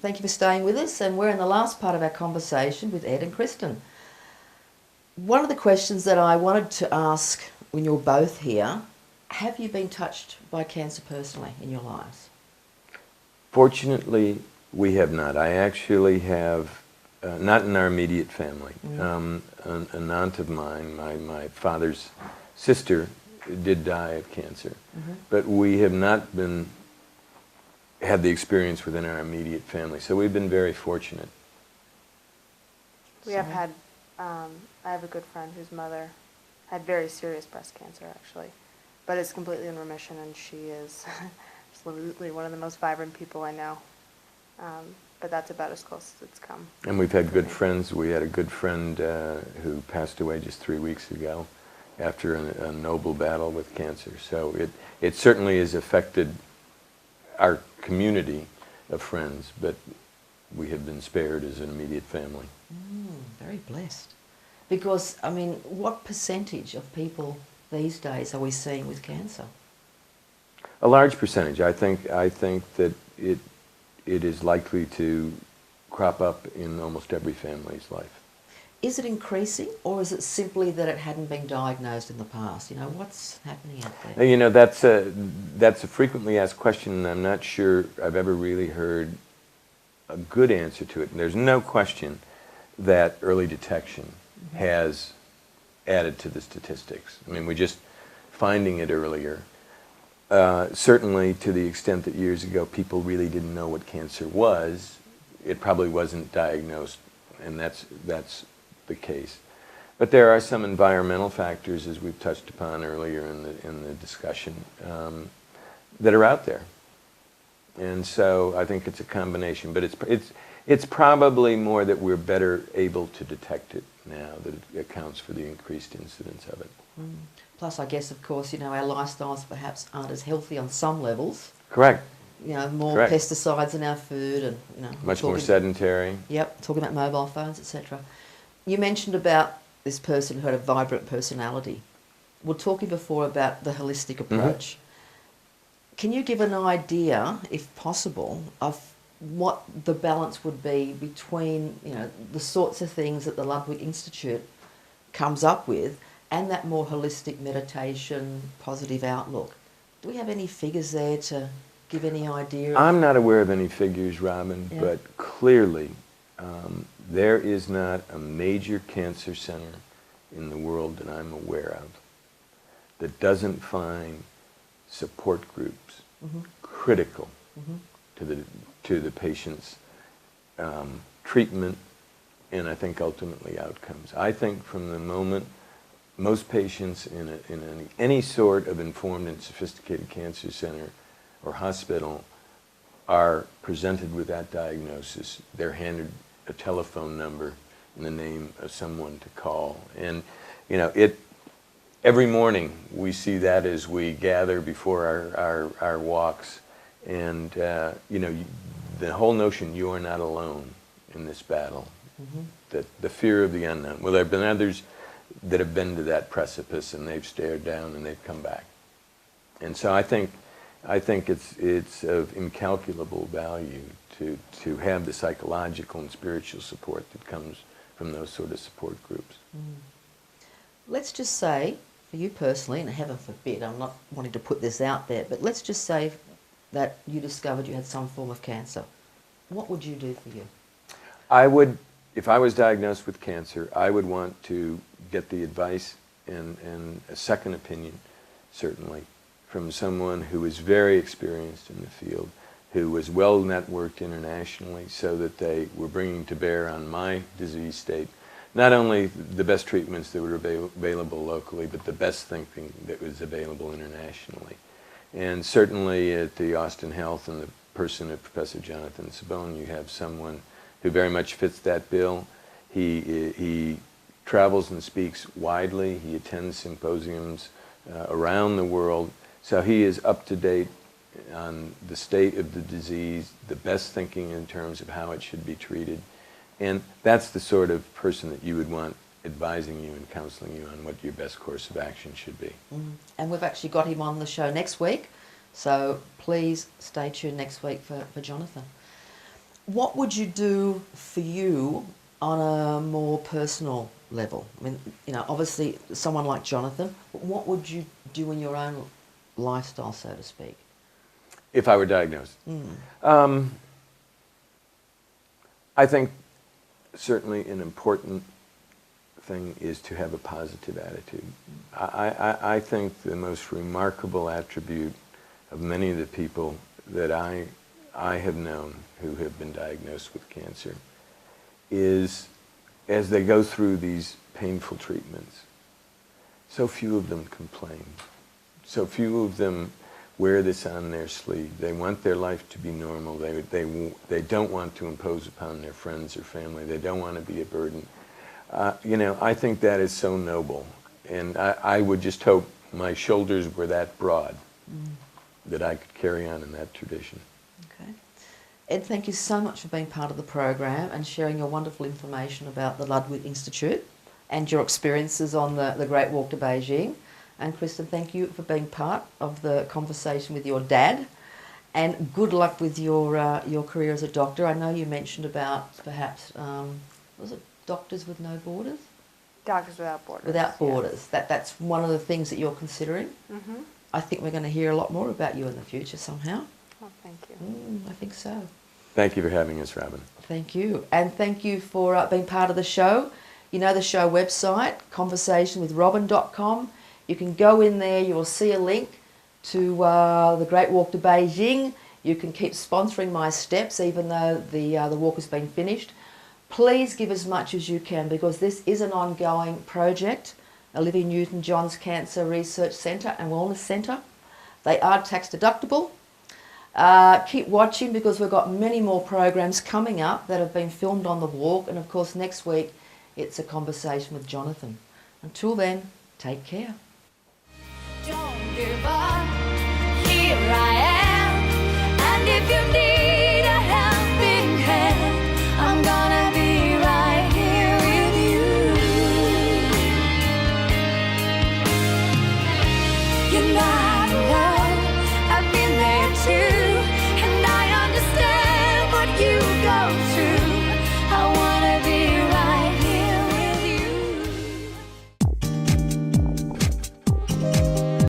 Thank you for staying with us, and we're in the last part of our conversation with Ed and Cristin. One of the questions that I wanted to ask when you're both here, have you been touched by cancer personally in your lives? Fortunately, we have not. I actually have, not in our immediate family. An aunt of mine, my father's sister, did die of cancer, but we have not had the experience within our immediate family, so we've been very fortunate. We have had, I have a good friend whose mother had very serious breast cancer, actually, but it's completely in remission, and she is absolutely one of the most vibrant people I know. But that's about as close as it's come. And we've had good friends. We had a good friend who passed away just 3 weeks ago after a noble battle with cancer. So it certainly has affected our community of friends, but we have been spared as an immediate family. Very blessed. Because, I mean, what percentage of people these days are we seeing with cancer? A large percentage. I think that it is likely to crop up in almost every family's life. Is it increasing, or is it simply that it hadn't been diagnosed in the past? You know, what's happening out there? You know, that's a frequently asked question, and I'm not sure I've ever really heard a good answer to it. And there's no question that early detection has added to the statistics. I mean, we're just finding it earlier. Certainly to the extent that years ago people really didn't know what cancer was, it probably wasn't diagnosed, and that's the case. But there are some environmental factors, as we've touched upon earlier in the discussion, that are out there. And so I think it's a combination, but it's probably more that we're better able to detect it now, that it accounts for the increased incidence of it. Plus, I guess, of course, you know, our lifestyles perhaps aren't as healthy on some levels. Correct. You know, more Correct. pesticides in our food, and you know, Much more sedentary. Yep, talking about mobile phones, etc. You mentioned about this person who had a vibrant personality. We're talking before about the holistic approach. Can you give an idea, if possible, of what the balance would be between, you know, the sorts of things that the Ludwig Institute comes up with and that more holistic meditation, positive outlook? Do we have any figures there to give any idea? I'm not aware of any figures, Robyn, but clearly there is not a major cancer center in the world that I'm aware of that doesn't find support groups critical to the patient's treatment and I think ultimately outcomes. I think from the moment most patients in any sort of informed and sophisticated cancer center or hospital are presented with that diagnosis, they're handed a telephone number and the name of someone to call. And you know, every morning we see that as we gather before our walks, and you know, the whole notion you are not alone in this battle, that the fear of the unknown. Well, there have been others that have been to that precipice and they've stared down and they've come back. And so I think it's of incalculable value to have the psychological and spiritual support that comes from those sort of support groups. Let's just say, for you personally, and heaven forbid, I'm not wanting to put this out there, but let's just say that you discovered you had some form of cancer. What would you do for you? I would, if I was diagnosed with cancer, I would want to get the advice and a second opinion, certainly, from someone who is very experienced in the field, who was well networked internationally, so that they were bringing to bear on my disease state not only the best treatments that were available locally, but the best thinking that was available internationally. And certainly at the Austin Health, in the person of Professor Jonathan Sabone, you have someone who very much fits that bill. He travels and speaks widely. He attends symposiums around the world. So he is up to date on the state of the disease, the best thinking in terms of how it should be treated. And that's the sort of person that you would want advising you and counseling you on what your best course of action should be. And we've actually got him on the show next week, so please stay tuned next week for Jonathan. What would you do for you on a more personal level? I mean, you know, obviously someone like Jonathan, but what would you do in your own lifestyle, so to speak? If I were diagnosed? I think certainly an important thing is to have a positive attitude. I think the most remarkable attribute of many of the people that I have known who have been diagnosed with cancer is, as they go through these painful treatments, so few of them complain. So few of them wear this on their sleeve. They want their life to be normal. They don't want to impose upon their friends or family. They don't want to be a burden. You know, I think that is so noble. And I would just hope my shoulders were that broad that I could carry on in that tradition. Okay. Ed, thank you so much for being part of the program and sharing your wonderful information about the Ludwig Institute and your experiences on the Great Walk to Beijing. And Cristin, thank you for being part of the conversation with your dad. And good luck with your career as a doctor. I know you mentioned about perhaps, was it Doctors with No Borders? Doctors Without Borders. Without Borders. Yes. That's one of the things that you're considering. Mm-hmm. I think we're going to hear a lot more about you in the future somehow. Oh, thank you. I think so. Thank you for having us, Robyn. Thank you. And thank you for being part of the show. You know the show website, conversationwithrobyn.com. You can go in there, you will see a link to the Great Walk to Beijing. You can keep sponsoring my steps even though the walk has been finished. Please give as much as you can because this is an ongoing project. Olivia Newton-John's Cancer Research Centre and Wellness Centre. They are tax deductible. Keep watching because we've got many more programs coming up that have been filmed on the walk, and of course next week it's a conversation with Jonathan. Until then, take care.